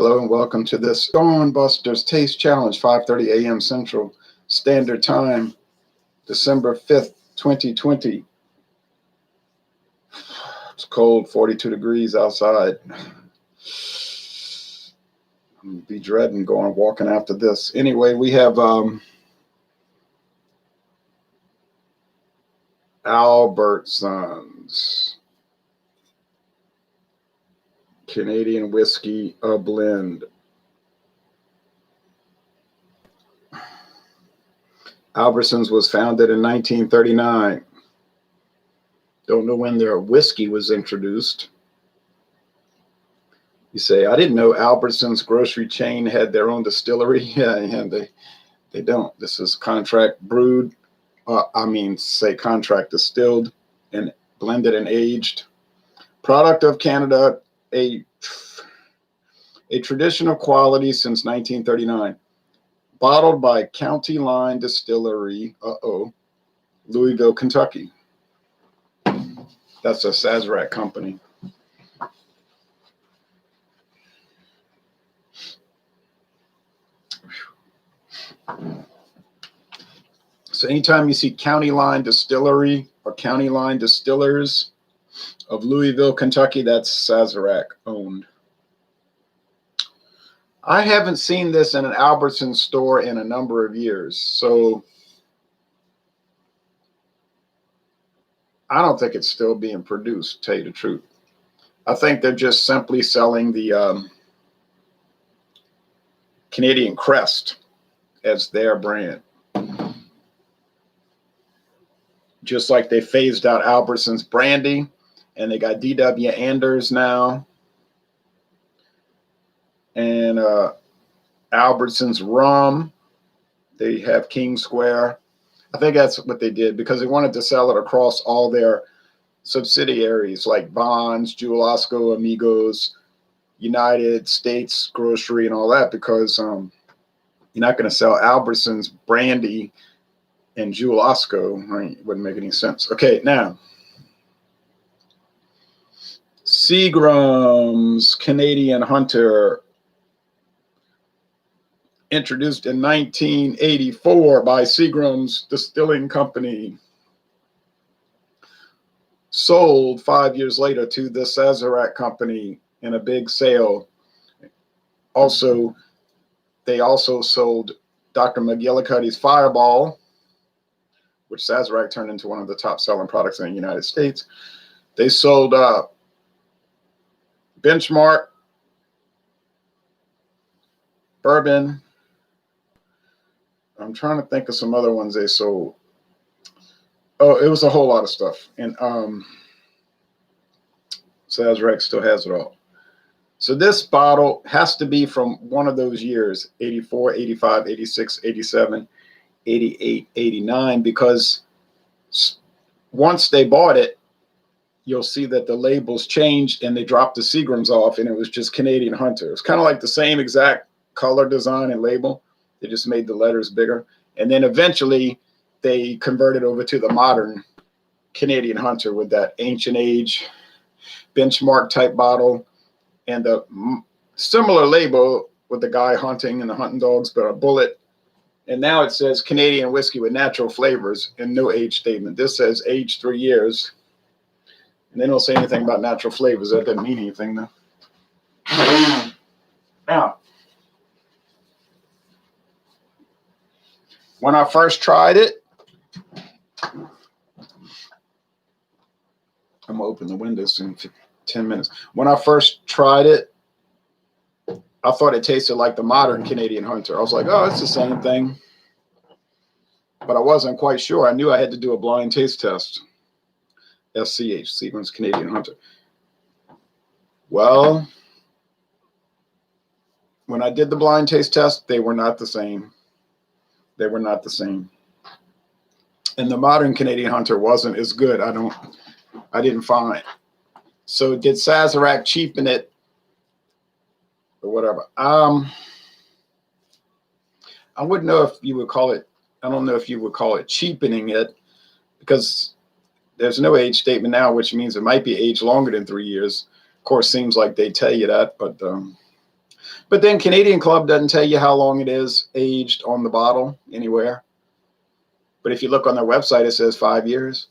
Hello and welcome to this Dawn Busters Taste Challenge, 5:30 a.m. Central Standard Time, December 5th, 2020. It's cold, 42 degrees outside. I'm going to be dreading going walking after this. Anyway, we have Albertsons Canadian Whiskey, a blend. Albertsons was founded in 1939. Don't know when their whiskey was introduced. You say, I didn't know Albertsons grocery chain had their own distillery. Yeah, they don't. This is contract brewed, contract distilled and blended and aged. Product of Canada, a traditional quality since 1939. Bottled by County Line Distillery, Louisville, Kentucky. That's a Sazerac company. So anytime you see County Line Distillery or County Line Distillers of Louisville, Kentucky, that's Sazerac owned. I haven't seen this in an Albertsons store in a number of years, so I don't think it's still being produced, to tell you the truth. I think they're just simply selling the Canadian Crest as their brand. Just like they phased out Albertsons brandy, and they got D.W. Anders now. And Albertsons rum, they have King Square. I think that's what they did because they wanted to sell it across all their subsidiaries like Bonds, Jewel-Osco, Amigos, United States Grocery, and all that, because you're not going to sell Albertsons brandy and Jewel-Osco, right? It wouldn't make any sense. Okay, now Seagram's Canadian Hunter, introduced in 1984 by Seagram's Distilling Company, sold 5 years later to the Sazerac Company in a big sale. Also, they also sold Dr. McGillicuddy's Fireball, which Sazerac turned into one of the top selling products in the United States. They sold Benchmark Bourbon. I'm trying to think of some other ones they sold. Oh, it was a whole lot of stuff. And Sazerac still has it all. So this bottle has to be from one of those years, 84, 85, 86, 87, 88, 89, because once they bought it, you'll see that the labels changed and they dropped the Seagrams off and it was just Canadian Hunter. It's kind of like the same exact color design and label. They just made the letters bigger. And then eventually they converted over to the modern Canadian Hunter with that ancient age Benchmark type bottle and the similar label with the guy hunting and the hunting dogs, but a bullet. And now it says Canadian whiskey with natural flavors and no age statement. This says age 3 years. And they don't say anything about natural flavors. That doesn't mean anything, though. Now, when I first tried it, I'm going to open the windows in 10 minutes. When I first tried it, I thought it tasted like the modern Canadian Hunter. I was like, oh, it's the same thing. But I wasn't quite sure. I knew I had to do a blind taste test. SCH, Seagram's Canadian Hunter. Well, when I did the blind taste test, they were not the same. They were not the same. And the modern Canadian Hunter wasn't as good. I didn't find. So did Sazerac cheapen it or whatever? I wouldn't know if you would call it, I don't know if you would call it cheapening it, because there's no age statement now, which means it might be aged longer than 3 years. Of course, seems like they tell you that, but But then Canadian Club doesn't tell you how long it is aged on the bottle anywhere. But if you look on their website, it says 5 years.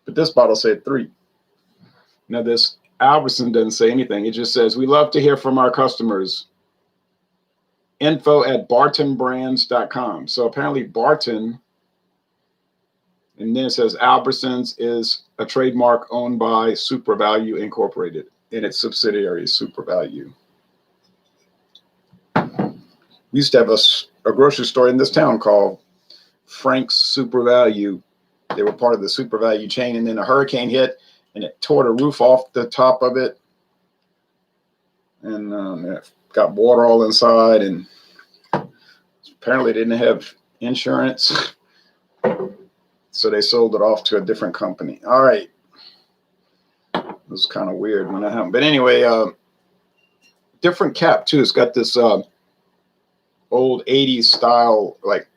But this bottle said 3. Now this Albertson doesn't say anything. It just says, we love to hear from our customers. info@bartonbrands.com. So apparently Barton, and then it says Albertsons is a trademark owned by SuperValue Incorporated and its subsidiary SuperValue. We used to have a grocery store in this town called Frank's SuperValue. They were part of the SuperValue chain, and then a hurricane hit and it tore the roof off the top of it, and it got water all inside, and apparently they didn't have insurance, so they sold it off to a different company. All right, it was kind of weird when that happened, but anyway, different cap too. It's got this old 80s style, like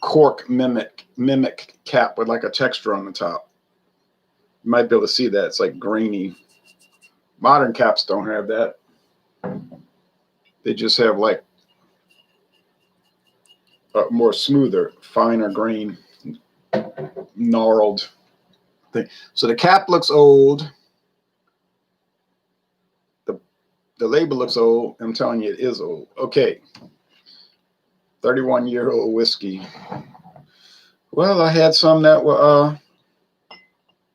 cork mimic cap with like a texture on the top. You might be able to see that. It's like grainy. Modern caps don't have that. They just have like a more smoother, finer grain, gnarled thing. So the cap looks old. The label looks old. I'm telling you, it is old. Okay. 31-year-old whiskey. Well, I had some that were,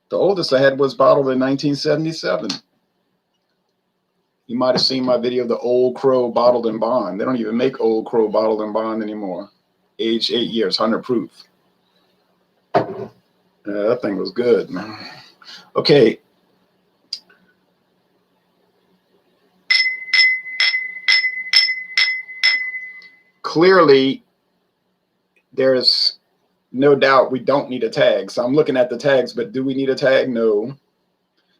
the oldest I had was bottled in 1977. You might have seen my video of the Old Crow bottled in bond. They don't even make Old Crow bottled in bond anymore. Aged 8 years, 100 proof. That thing was good, man. Okay. Clearly, there's no doubt we don't need a tag. So I'm looking at the tags, but do we need a tag? No.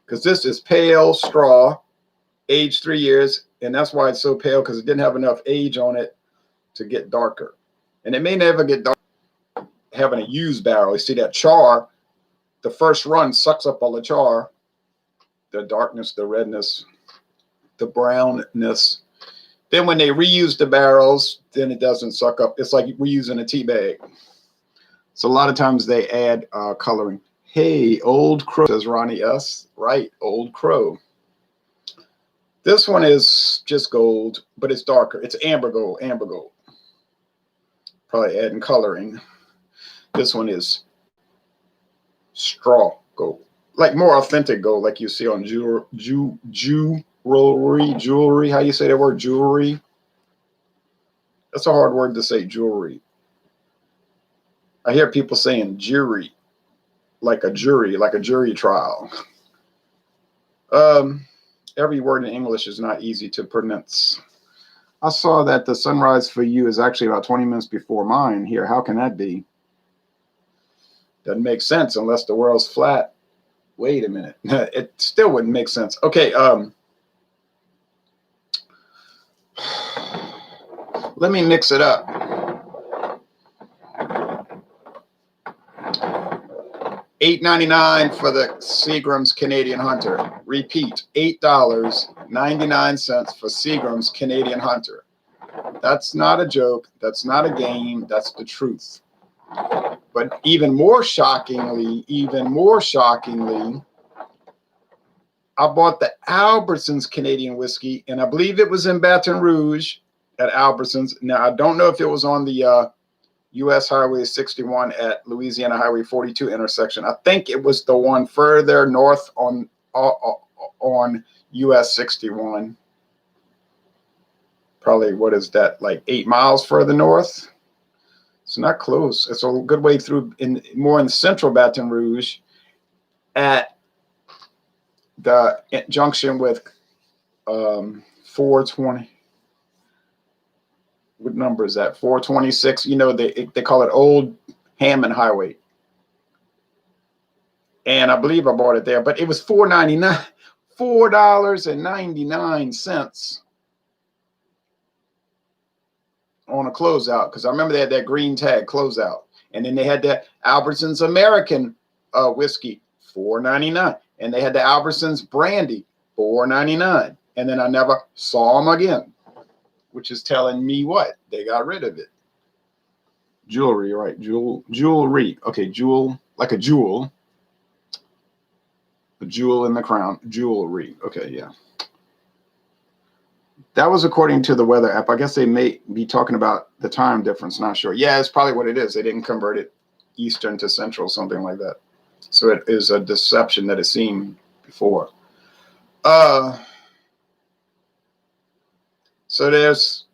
Because this is pale straw, aged 3 years. And that's why it's so pale, because it didn't have enough age on it to get darker. And it may never get dark having a used barrel. You see that char, the first run sucks up all the char, the darkness, the redness, the brownness. Then when they reuse the barrels, then it doesn't suck up. It's like reusing a tea bag. So a lot of times they add coloring. Hey, Old Crow, says Ronnie S. Right, Old Crow. This one is just gold, but it's darker. It's amber gold, amber gold. Probably adding coloring. This one is straw gold, like more authentic gold, like you see on jewelry. How you say that word, jewelry? That's a hard word to say, jewelry. I hear people saying jury, like a jury trial. Every word in English is not easy to pronounce. I saw that the sunrise for you is actually about 20 minutes before mine here. How can that be? Doesn't make sense unless the world's flat. Wait a minute. It still wouldn't make sense. Okay. Let me mix it up. $8.99 for the Seagram's Canadian Hunter. Repeat, $8.99 for Seagram's Canadian Hunter. That's not a joke. That's not a game. That's the truth. But even more shockingly, I bought the Albertsons Canadian whiskey, and I believe it was in Baton Rouge at Albertsons. Now, I don't know if it was on the U.S. Highway 61 at Louisiana Highway 42 intersection. I think it was the one further north on U.S. 61. Probably, what is that, like 8 miles further north? It's not close. It's a good way through, more in central Baton Rouge at the junction with 420. What number is that? 426. You know, they call it Old Hammond Highway. And I believe I bought it there, but it was $4.99, $4.99 on a closeout, because I remember they had that green tag, closeout, and then they had the Albertsons American whiskey, $4.99, and they had the Albertsons brandy, $4.99. And then I never saw them again, which is telling me what? They got rid of it. Jewelry, right? Jewelry. Okay, jewel, like a jewel. A jewel in the crown. Jewelry. Okay, yeah. That was according to the weather app. I guess they may be talking about the time difference. Not sure. Yeah, it's probably what it is. They didn't convert it Eastern to Central, something like that. So it is a deception that it seemed before. So there's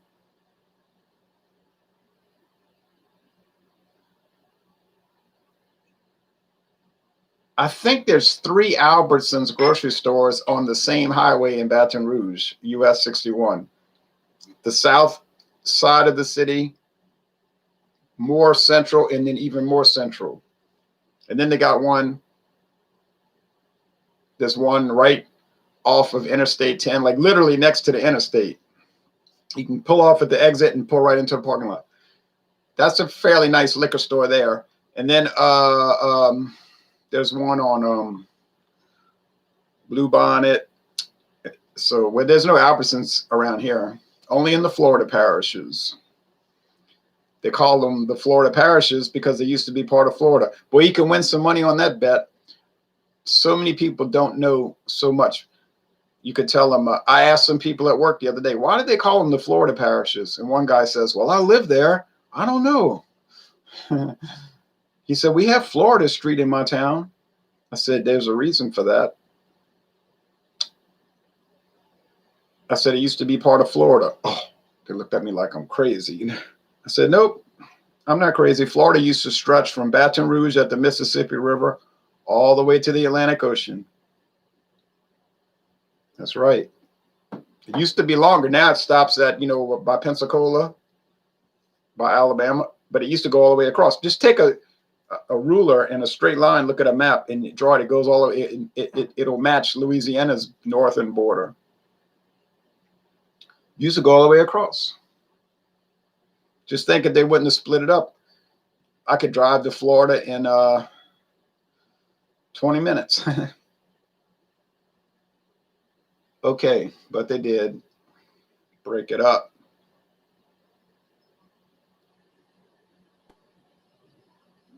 I think there's 3 Albertsons grocery stores on the same highway in Baton Rouge, US 61. The south side of the city, more central, and then even more central. And then they got one, there's one right off of Interstate 10, like literally next to the interstate. You can pull off at the exit and pull right into the parking lot. That's a fairly nice liquor store there. And then there's one on Blue Bonnet. So where there's no Albertsons around here, only in the Florida parishes. They call them the Florida parishes because they used to be part of Florida. Boy, you can win some money on that bet. So many people don't know so much. You could tell them, I asked some people at work the other day, why did they call them the Florida parishes? And one guy says, well, I live there. I don't know. He said, we have Florida Street in my town. I said, there's a reason for that. I said, it used to be part of Florida. Oh, they looked at me like I'm crazy. I said, nope, I'm not crazy. Florida used to stretch from Baton Rouge at the Mississippi River all the way to the Atlantic Ocean. That's right. It used to be longer. Now it stops at, by Pensacola, by Alabama, but it used to go all the way across. Just take a ruler and a straight line, look at a map and draw it. It goes all the way. It'll match Louisiana's northern border. Used to go all the way across. Just think if they wouldn't have split it up, I could drive to Florida in 20 minutes. Okay, but they did break it up.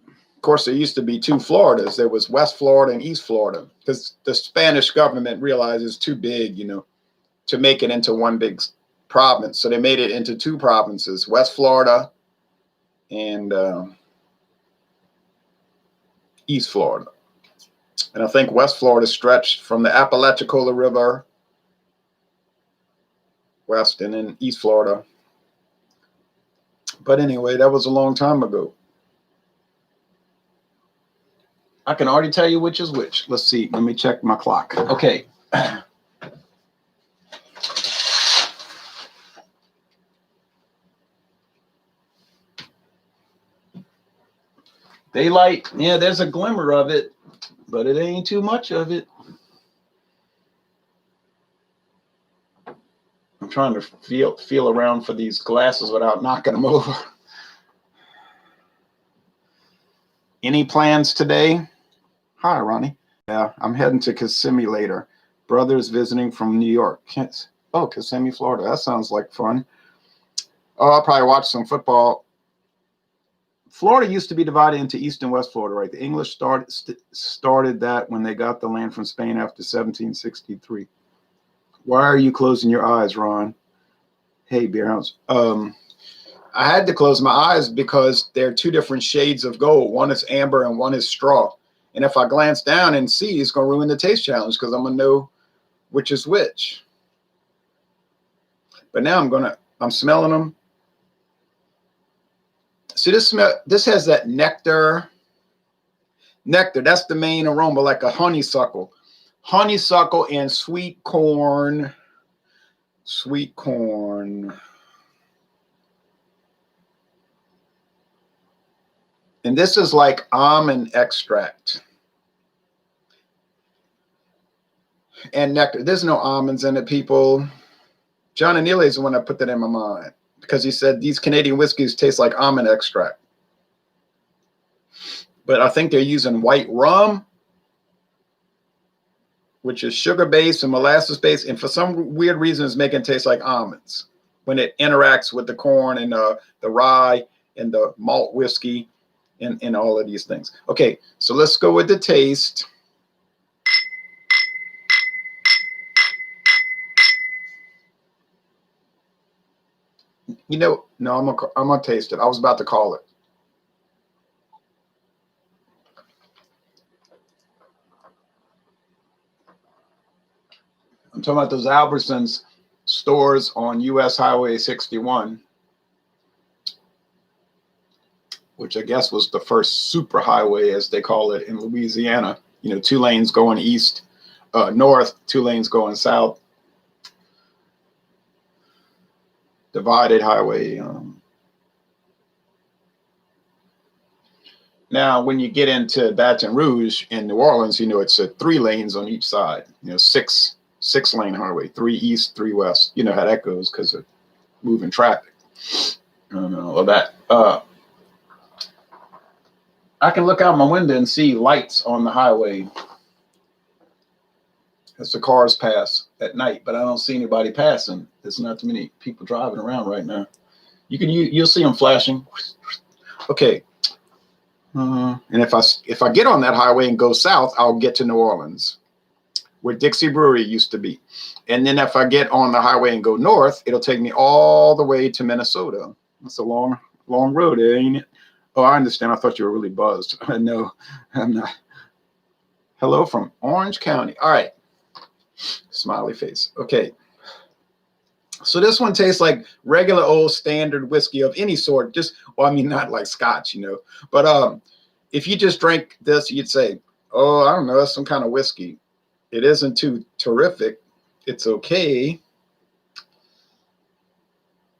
Of course, there used to be 2 Floridas. There was West Florida and East Florida because the Spanish government realized it's too big, to make it into one big province. So they made it into 2 provinces, West Florida and East Florida. And I think West Florida stretched from the Apalachicola River west and then East Florida. But anyway, that was a long time ago. I can already tell you which is which. Let's see. Let me check my clock. Okay. Daylight, yeah, there's a glimmer of it, but it ain't too much of it. I'm trying to feel around for these glasses without knocking them over. Any plans today? Hi, Ronnie. Yeah, I'm heading to Kissimmee later. Brother's visiting from New York. Oh, Kissimmee, Florida. That sounds like fun. Oh, I'll probably watch some football. Florida used to be divided into East and West Florida, right? The English started that when they got the land from Spain after 1763. Why are you closing your eyes, Ron? Hey, Beer House. I had to close my eyes because they're 2 different shades of gold. One is amber and one is straw. And if I glance down and see, it's going to ruin the taste challenge because I'm going to know which is which. But now I'm smelling them. See, this has that nectar. Nectar, that's the main aroma, like a honeysuckle. Honeysuckle and sweet corn. Sweet corn. And this is like almond extract. And nectar. There's no almonds in it, people. John Annealy is the one that put that in my mind because he said these Canadian whiskeys taste like almond extract. But I think they're using white rum. which is sugar-based and molasses-based, and for some weird reason it's making it taste like almonds when it interacts with the corn and the rye and the malt whiskey and all of these things. Okay, so let's go with the taste. You know, no, I'm gonna taste it. I was about to call it. I'm talking about those Albertsons stores on US Highway 61, which I guess was the first super highway, as they call it in Louisiana. You know, 2 lanes going east, north, 2 lanes going south. Divided highway. Now, when you get into Baton Rouge in New Orleans, you know, it's 3 lanes on each side. You know, six lane highway, 3 east, 3 west. You know how that goes because of moving traffic and all of that. I can look out my window and see lights on the highway as the cars pass at night, but I don't see anybody passing. There's not too many people driving around right now. You'll see them flashing. Okay. And if I get on that highway and go south, I'll get to New Orleans, where Dixie Brewery used to be. And then if I get on the highway and go north, it'll take me all the way to Minnesota. That's a long road, ain't it? Oh, I understand. I thought you were really buzzed. No, I'm not. Hello from Orange County. All right. Smiley face. Okay. So this one tastes like regular old standard whiskey of any sort. Just, well, I mean, not like scotch, you know. But if you just drank this, you'd say, oh, I don't know, that's some kind of whiskey. It isn't too terrific. It's okay.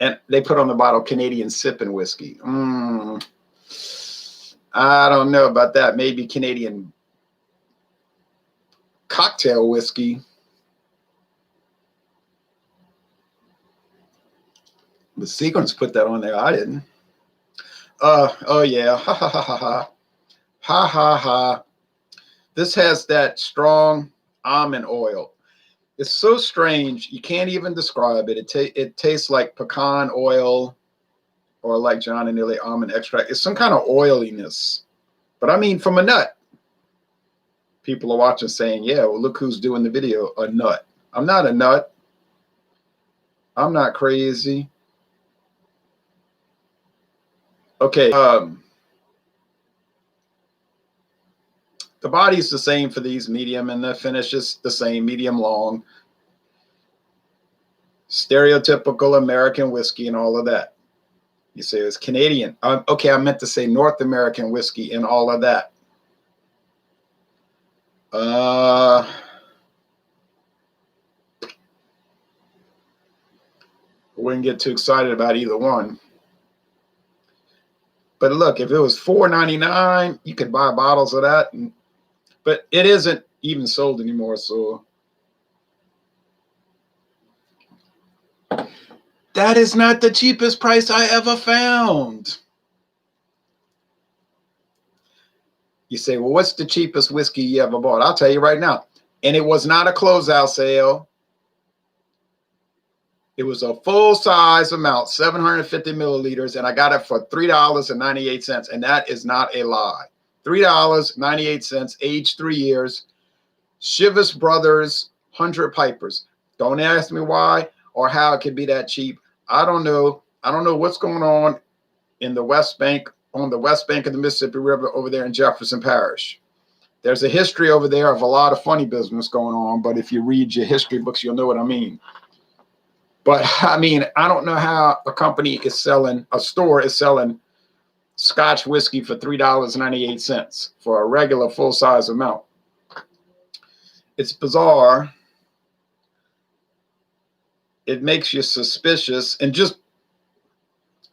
And they put on the bottle Canadian sipping whiskey. I don't know about that. Maybe Canadian cocktail whiskey. The Seagrams put that on there. I didn't. Oh yeah. Ha ha ha ha ha. Ha ha ha. This has that strong almond oil. It's so strange. You can't even describe it. It tastes like pecan oil or like John and Nearly almond extract. It's some kind of oiliness. But I mean, from a nut. People are watching saying, yeah, well, look who's doing the video, a nut. I'm not a nut. I'm not crazy. Okay. The body's the same for these, medium, and the finish is the same, medium long. Stereotypical American whiskey and all of that. You say it's Canadian. Okay, I meant to say North American whiskey and all of that. Wouldn't get too excited about either one. But look, if it was $4.99, you could buy bottles of that. But it isn't even sold anymore, so that is not the cheapest price I ever found. You say, well, what's the cheapest whiskey you ever bought? I'll tell you right now. And it was not a closeout sale. It was a full-size amount, 750 milliliters, and I got it for $3.98, and that is not a lie. $3.98, aged 3 years. Chivas Brothers 100 Pipers. Don't ask me why or how it could be that cheap. I don't know. I don't know what's going on in the West Bank, on the West Bank of the Mississippi River over there in Jefferson Parish. There's a history over there of a lot of funny business going on, but if you read your history books, you'll know what I mean. But I mean, I don't know how a store is selling Scotch whiskey for $3.98 for a regular full-size amount. It's bizarre. It makes you suspicious, and just,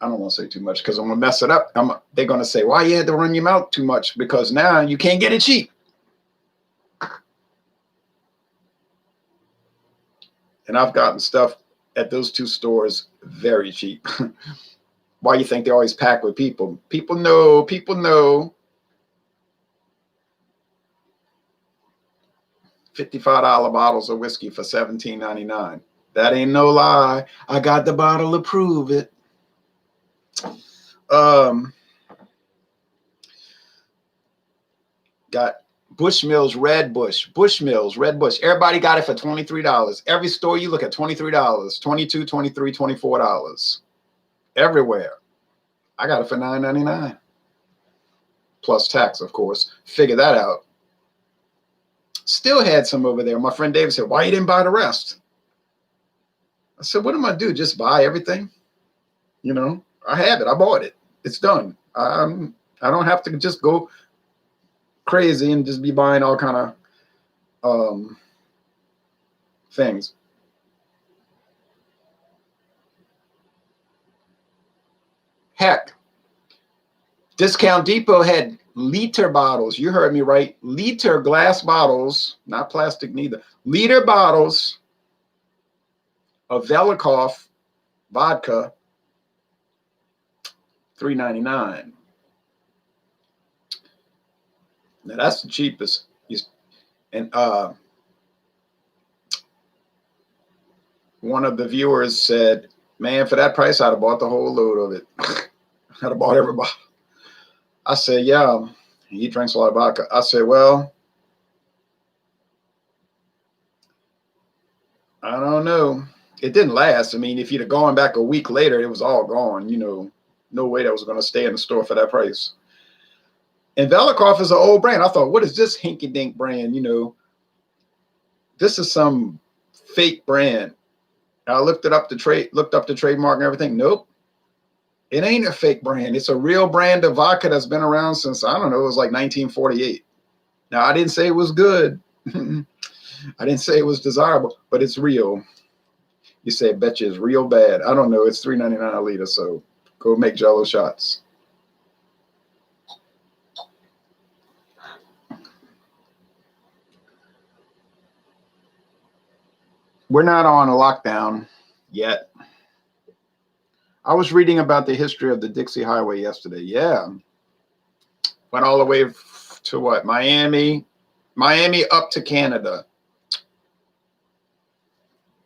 I don't want to say too much because I'm going to mess it up. They're going to say, why you had to run your mouth too much? Because now you can't get it cheap. And I've gotten stuff at those 2 stores very cheap. Why you think they're always packed with people? People know, people know. $55 bottles of whiskey for $17.99. That ain't no lie. I got the bottle to prove it. Got Bushmills Red Bush. Bushmills Red Bush. Everybody got it for $23. Every store you look at, $23, $22, $23, $24. Everywhere. I got it for $9.99. Plus tax, of course. Figure that out. Still had some over there. My friend David said, why you didn't buy the rest? I said, what am I do? Just buy everything? You know, I have it. I bought it. It's done. I don't have to just go crazy and just be buying all kind of things. Heck, Discount Depot had liter bottles. You heard me right. Liter glass bottles, not plastic neither. Liter bottles of Velikov vodka, $3.99. Now that's the cheapest. And one of the viewers said, man, for that price, I'd have bought the whole load of it. I'd have bought every bottle. I said, yeah, he drinks a lot of vodka. I said, well, I don't know. It didn't last. I mean, if you'd have gone back a week later, it was all gone. You know, no way that was going to stay in the store for that price. And Velikov is an old brand. I thought, what is this hinky-dink brand? You know, this is some fake brand. I looked up the trademark and everything. Nope. It ain't a fake brand. It's a real brand of vodka that's been around since, I don't know, it was like 1948. Now, I didn't say it was good. I didn't say it was desirable, but it's real. You say, I bet you it's real bad. I don't know. It's $3.99 a liter, so go make Jello shots. We're not on a lockdown yet. I was reading about the history of the Dixie Highway yesterday. Yeah. Went all the way to what? Miami up to Canada.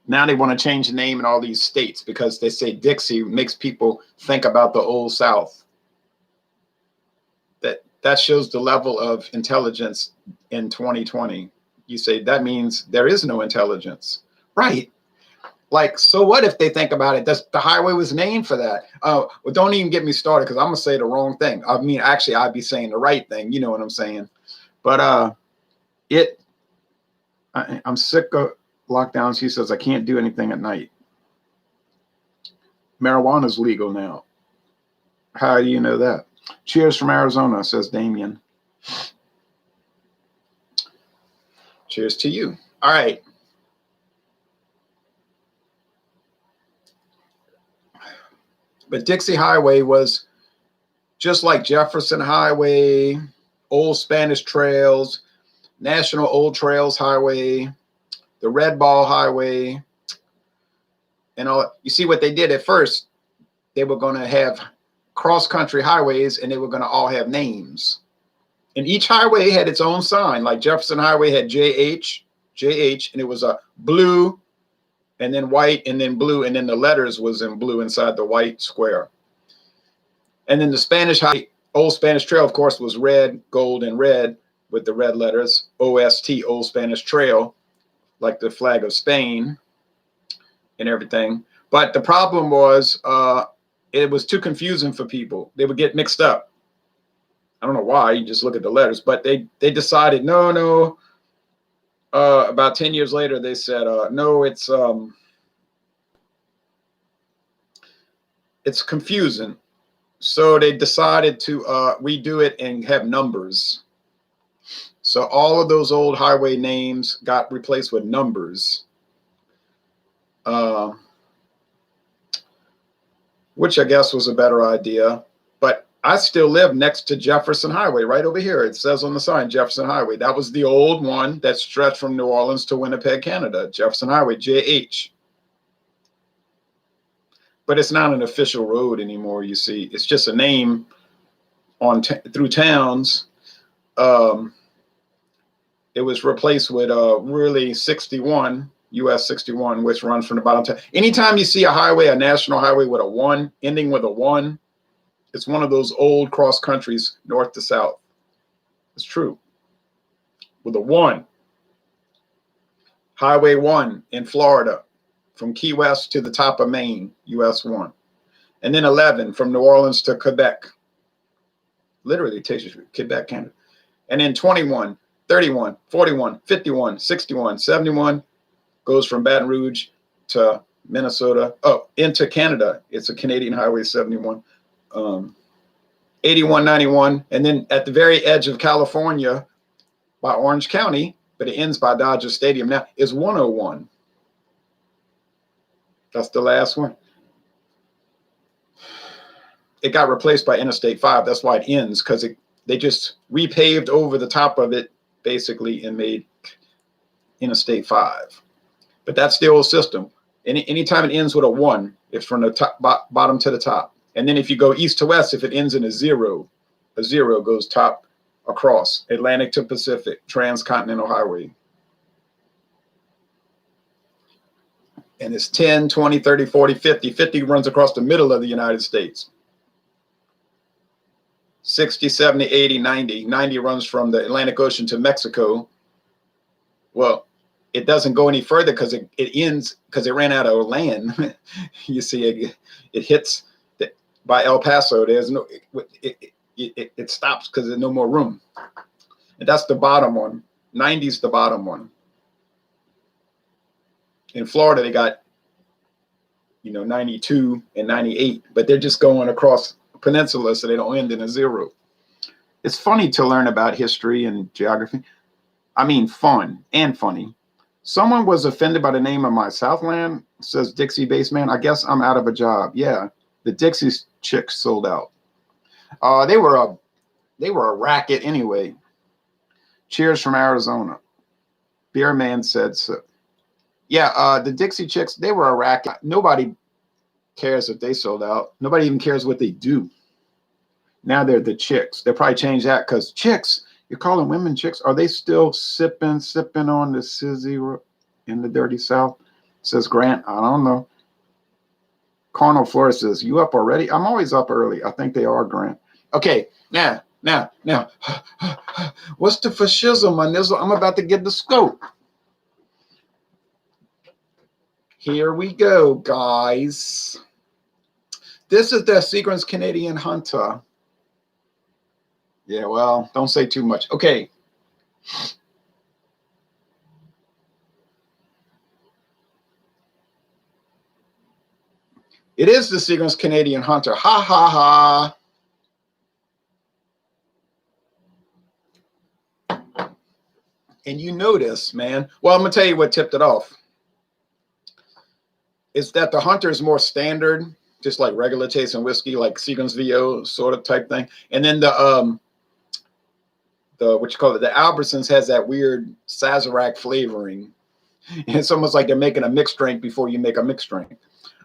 Now they want to change the name in all these states because they say Dixie makes people think about the old South. That shows the level of intelligence in 2020. You say that means there is no intelligence. Right. Like, so what if they think about it? The highway was named for that. Well, don't even get me started because I'm going to say the wrong thing. I mean, actually, I'd be saying the right thing. You know what I'm saying? But I'm sick of lockdowns. He says, I can't do anything at night. Marijuana's legal now. How do you know that? Cheers from Arizona, says Damien. Cheers to you. All right. But Dixie Highway was just like Jefferson Highway, Old Spanish Trails, National Old Trails Highway, the Red Ball Highway, and all. You see what they did at first? They were going to have cross-country highways, and they were going to all have names. And each highway had its own sign. Like Jefferson Highway had JH, and it was a blue, and then white, and then blue, and then the letters was in blue inside the white square. And then the Spanish Highway, Old Spanish Trail, of course, was red, gold, and red with the red letters, OST, Old Spanish Trail, like the flag of Spain and everything. But the problem was it was too confusing for people. They would get mixed up. I don't know why. You just look at the letters. But they decided, no. About 10 years later, they said, no, it's confusing. So they decided to redo it and have numbers. So all of those old highway names got replaced with numbers, which I guess was a better idea. But I still live next to Jefferson Highway, right over here. It says on the sign, Jefferson Highway. That was the old one that stretched from New Orleans to Winnipeg, Canada. Jefferson Highway, JH. But it's not an official road anymore, you see. It's just a name through towns. it was replaced with really 61, US 61, which runs from the bottom to. Anytime you see a highway, a national highway with a 1, ending with a 1, it's one of those old cross countries, north to south. It's true. With a 1. Highway 1 in Florida, from Key West to the top of Maine, US 1. And then 11 from New Orleans to Quebec. Literally takes you to Quebec, Canada. And then 21, 31, 41, 51, 61, 71 goes from Baton Rouge to Minnesota. Oh, into Canada. It's a Canadian Highway 71. 81, 91. And then at the very edge of California by Orange County, but it ends by Dodger Stadium now, is 101. That's the last one. It got replaced by Interstate 5. That's why it ends, because they just repaved over the top of it, basically, and made Interstate 5. But that's the old system. Anytime it ends with a 1, it's from the top, bottom to the top. And then if you go east to west, if it ends in a 0 goes top across, Atlantic to Pacific, Transcontinental Highway. And it's 10, 20, 30, 40, 50. 50 runs across the middle of the United States. 60, 70, 80, 90. 90 runs from the Atlantic Ocean to Mexico. Well, it doesn't go any further because it ends, because it ran out of land. You see, it hits by El Paso. There's no, it stops because there's no more room. And that's the bottom one. 90 is the bottom one. In Florida, they got, 92 and 98, but they're just going across the peninsula, so they don't end in a 0. It's funny to learn about history and geography. I mean, fun and funny. Someone was offended by the name of my Southland, says Dixie Baseman. I guess I'm out of a job. Yeah, the Dixie Chicks sold out. They were a racket anyway. Cheers from Arizona. Beer Man said so. Yeah, the Dixie Chicks, they were a racket. Nobody cares if they sold out. Nobody even cares what they do. Now they're the Chicks. They'll probably change that because chicks, you're calling women chicks. Are they still sipping on the Sizzy in the dirty South? Says Grant. I don't know. Carnal Flores says, you up already? I'm always up early. I think they are, Grant. Okay, now. What's the fascism on this? I'm about to get the scope. Here we go, guys. This is the Seagram's Canadian Hunter. Yeah, well, don't say too much. Okay. It is the Seagram's Canadian Hunter. Ha, ha, ha. And you know this, man. Well, I'm going to tell you what tipped it off. Is that the Hunter is more standard, just like regular taste and whiskey, like Seagram's VO sort of type thing. And then the what you call it, the Albertsons has that weird Sazerac flavoring. And it's almost like they're making a mixed drink before you make a mixed drink.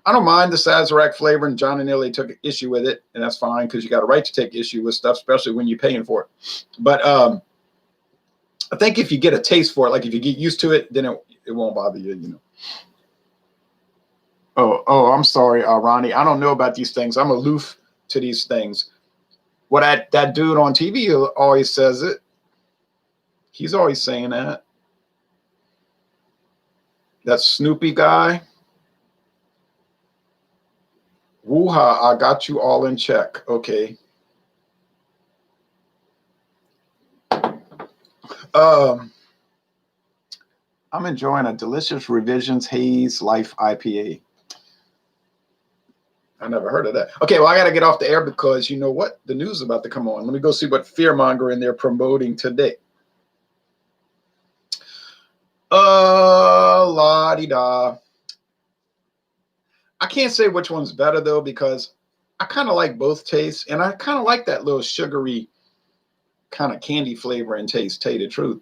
I don't mind the Sazerac flavor, and John and Illy took issue with it, and that's fine because you got a right to take issue with stuff, especially when you're paying for it. But I think if you get a taste for it, like if you get used to it, then it won't bother you, Oh, I'm sorry, Ronnie. I don't know about these things. I'm aloof to these things. What that dude on TV always says it. He's always saying that. That Snoopy guy. Woo-ha, I got you all in check. Okay. I'm enjoying a delicious Revisions Haze Life IPA. I never heard of that. Okay, well, I got to get off the air because you know what? The news is about to come on. Let me go see what fearmongering they're promoting today. La-di-da. I can't say which one's better, though, because I kind of like both tastes, and I kind of like that little sugary kind of candy flavor and taste, tell you the truth.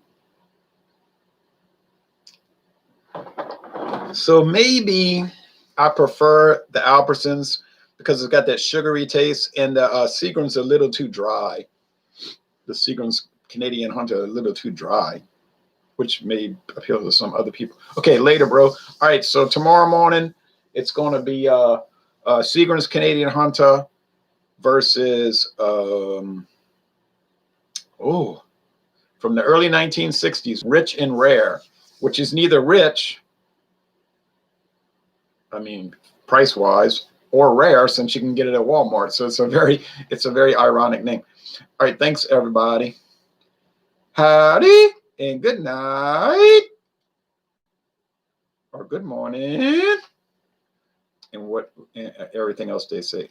So maybe I prefer the Albertsons because it's got that sugary taste, and the Seagram's a little too dry. The Seagram's Canadian Hunter a little too dry. which may appeal to some other people. Okay, later, bro. All right, so tomorrow morning, it's going to be Seagram's Canadian Hunter versus, from the early 1960s, Rich and Rare, which is neither rich, I mean, price-wise, or rare, since you can get it at Walmart. So it's a very ironic name. All right, thanks, everybody. Howdy, and good night, or good morning, and everything else they say.